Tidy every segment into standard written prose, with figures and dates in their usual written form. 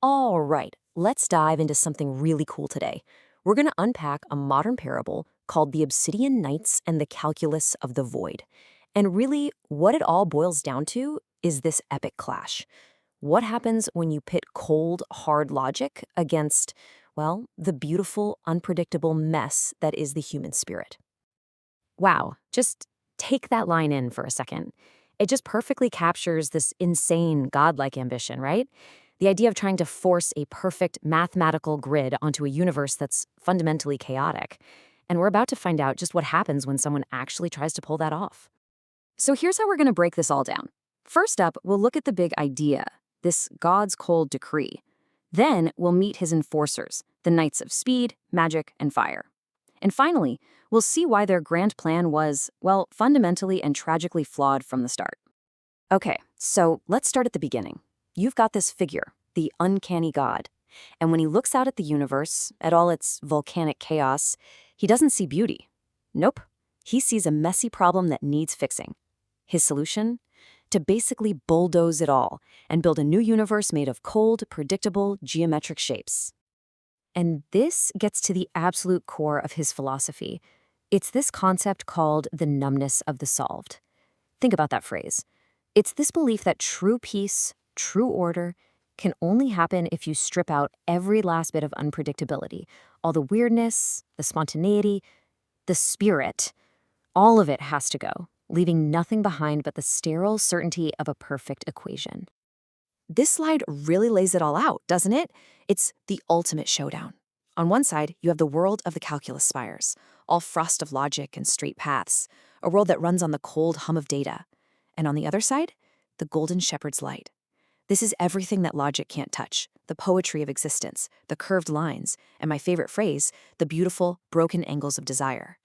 All right, let's dive into something really cool today. We're going to unpack a modern parable called the Obsidian Knights and the Calculus of the Void. And really, what it all boils down to is this epic clash. What happens when you pit cold, hard logic against, well, the beautiful, unpredictable mess that is the human spirit? Wow, just take that line in for a second. It just perfectly captures this insane, godlike ambition, right? The idea of trying to force a perfect mathematical grid onto a universe that's fundamentally chaotic. And we're about to find out just what happens when someone actually tries to pull that off. So here's how we're going to break this all down. First up, we'll look at the big idea, this God's cold decree. Then we'll meet his enforcers, the Knights of Speed, Magic, and Fire. And finally, we'll see why their grand plan was, well, fundamentally and tragically flawed from the start. Okay, so let's start at the beginning. You've got this figure, the uncanny god. And when he looks out at the universe, at all its volcanic chaos, he doesn't see beauty. Nope. He sees a messy problem that needs fixing. His solution? To basically bulldoze it all and build a new universe made of cold, predictable, geometric shapes. And this gets to the absolute core of his philosophy. It's this concept called the numbness of the solved. Think about that phrase. It's this belief that true peace, true order, can only happen if you strip out every last bit of unpredictability, all the weirdness, the spontaneity, the spirit. All of it has to go, leaving nothing behind but the sterile certainty of a perfect equation. This slide really lays it all out, doesn't it? It's the ultimate showdown. On one side, you have the world of the calculus spires, all frost of logic and straight paths, a world that runs on the cold hum of data. And on the other side, the golden shepherd's light. This is everything that logic can't touch, the poetry of existence, the curved lines, and my favorite phrase, the beautiful, broken angles of desire.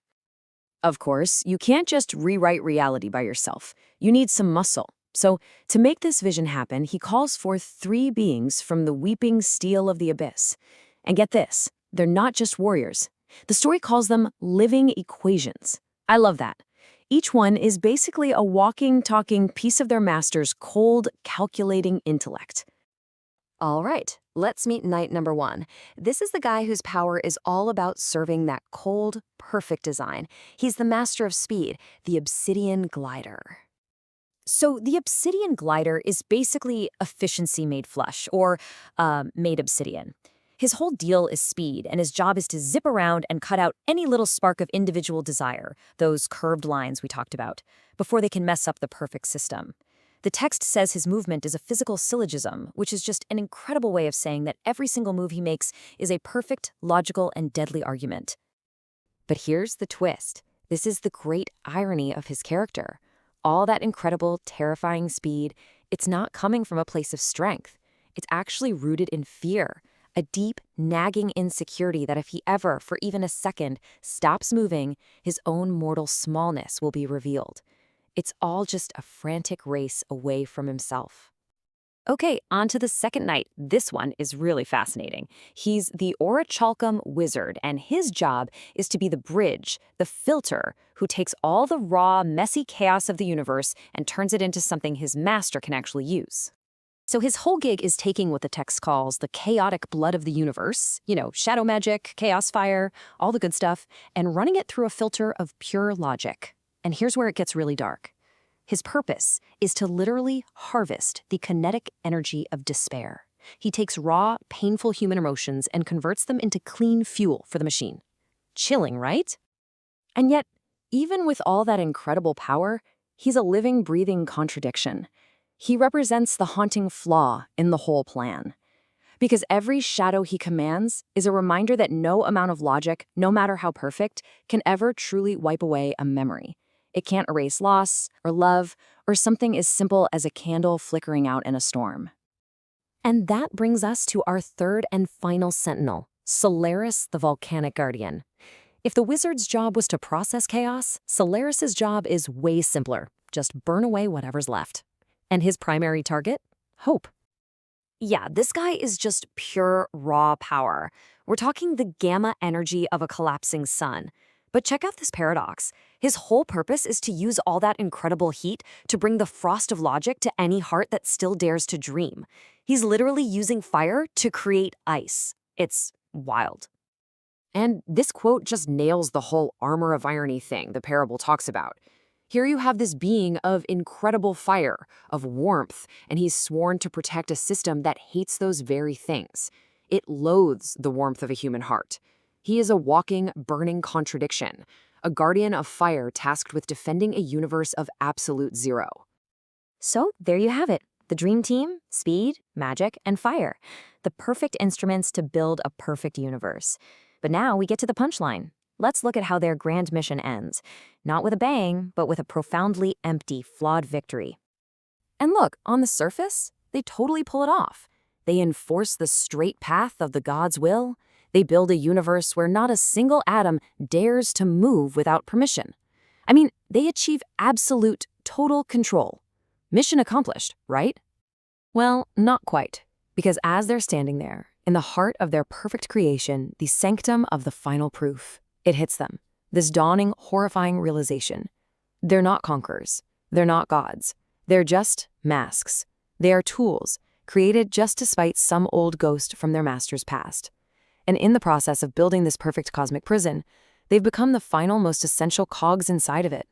Of course, you can't just rewrite reality by yourself. You need some muscle. So, to make this vision happen, he calls forth three beings from the weeping steel of the abyss. And get this, they're not just warriors. The story calls them living equations. I love that. Each one is basically a walking, talking piece of their master's cold, calculating intellect. All right, let's meet knight number one. This is the guy whose power is all about serving that cold, perfect design. He's the master of speed, the Obsidian Glider. So the Obsidian Glider is basically efficiency made flush, or made obsidian. His whole deal is speed, and his job is to zip around and cut out any little spark of individual desire, those curved lines we talked about, before they can mess up the perfect system. The text says his movement is a physical syllogism, which is just an incredible way of saying that every single move he makes is a perfect, logical, and deadly argument. But here's the twist. This is the great irony of his character. All that incredible, terrifying speed, it's not coming from a place of strength. It's actually rooted in fear, a deep, nagging insecurity that if he ever, for even a second, stops moving, his own mortal smallness will be revealed. It's all just a frantic race away from himself. Okay, on to the second knight. This one is really fascinating. He's the Orichalcum Wizard, and his job is to be the bridge, the filter, who takes all the raw, messy chaos of the universe and turns it into something his master can actually use. So his whole gig is taking what the text calls the chaotic blood of the universe, shadow magic, chaos fire, all the good stuff, and running it through a filter of pure logic. And here's where it gets really dark. His purpose is to literally harvest the kinetic energy of despair. He takes raw, painful human emotions and converts them into clean fuel for the machine. Chilling, right? And yet, even with all that incredible power, he's a living, breathing contradiction. He represents the haunting flaw in the whole plan. Because every shadow he commands is a reminder that no amount of logic, no matter how perfect, can ever truly wipe away a memory. It can't erase loss, or love, or something as simple as a candle flickering out in a storm. And that brings us to our third and final sentinel, Solaris the Volcanic Guardian. If the wizard's job was to process chaos, Solaris's job is way simpler. Just burn away whatever's left. And his primary target? Hope. Yeah, this guy is just pure raw power. We're talking the gamma energy of a collapsing sun. But check out this paradox. His whole purpose is to use all that incredible heat to bring the frost of logic to any heart that still dares to dream. He's literally using fire to create ice. It's wild. And this quote just nails the whole armor of irony thing the parable talks about. Here you have this being of incredible fire, of warmth, and he's sworn to protect a system that hates those very things. It loathes the warmth of a human heart. He is a walking, burning contradiction, a guardian of fire tasked with defending a universe of absolute zero. So there you have it. The dream team, speed, magic, and fire. The perfect instruments to build a perfect universe. But now we get to the punchline. Let's look at how their grand mission ends. Not with a bang, but with a profoundly empty, flawed victory. And look, on the surface, they totally pull it off. They enforce the straight path of the God's will. They build a universe where not a single atom dares to move without permission. I mean, they achieve absolute, total control. Mission accomplished, right? Well, not quite. Because as they're standing there, in the heart of their perfect creation, the sanctum of the final proof, it hits them. This dawning, horrifying realization. They're not conquerors. They're not gods. They're just masks. They are tools, created just to spite some old ghost from their master's past. And in the process of building this perfect cosmic prison, they've become the final, most essential cogs inside of it.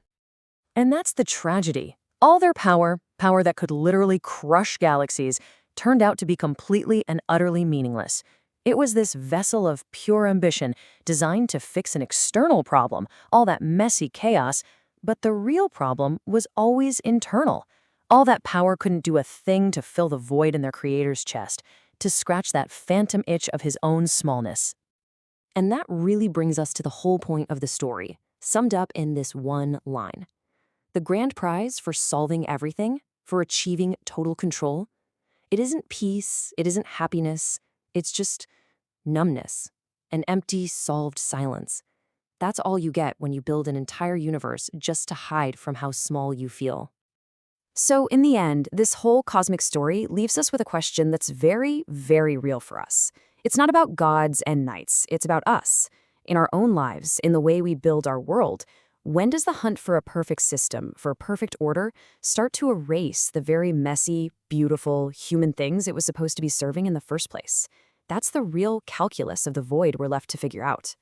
And that's the tragedy. All their power that could literally crush galaxies, turned out to be completely and utterly meaningless. It was this vessel of pure ambition designed to fix an external problem, all that messy chaos, but the real problem was always internal. All that power couldn't do a thing to fill the void in their creator's chest, to scratch that phantom itch of his own smallness. And that really brings us to the whole point of the story, summed up in this one line. The grand prize for solving everything, for achieving total control, it isn't peace, it isn't happiness, it's just numbness, an empty, solved silence. That's all you get when you build an entire universe just to hide from how small you feel. So in the end, this whole cosmic story leaves us with a question that's very, very real for us. It's not about gods and knights, it's about us. In our own lives, in the way we build our world, when does the hunt for a perfect system, for a perfect order, start to erase the very messy, beautiful, human things it was supposed to be serving in the first place? That's the real calculus of the void we're left to figure out.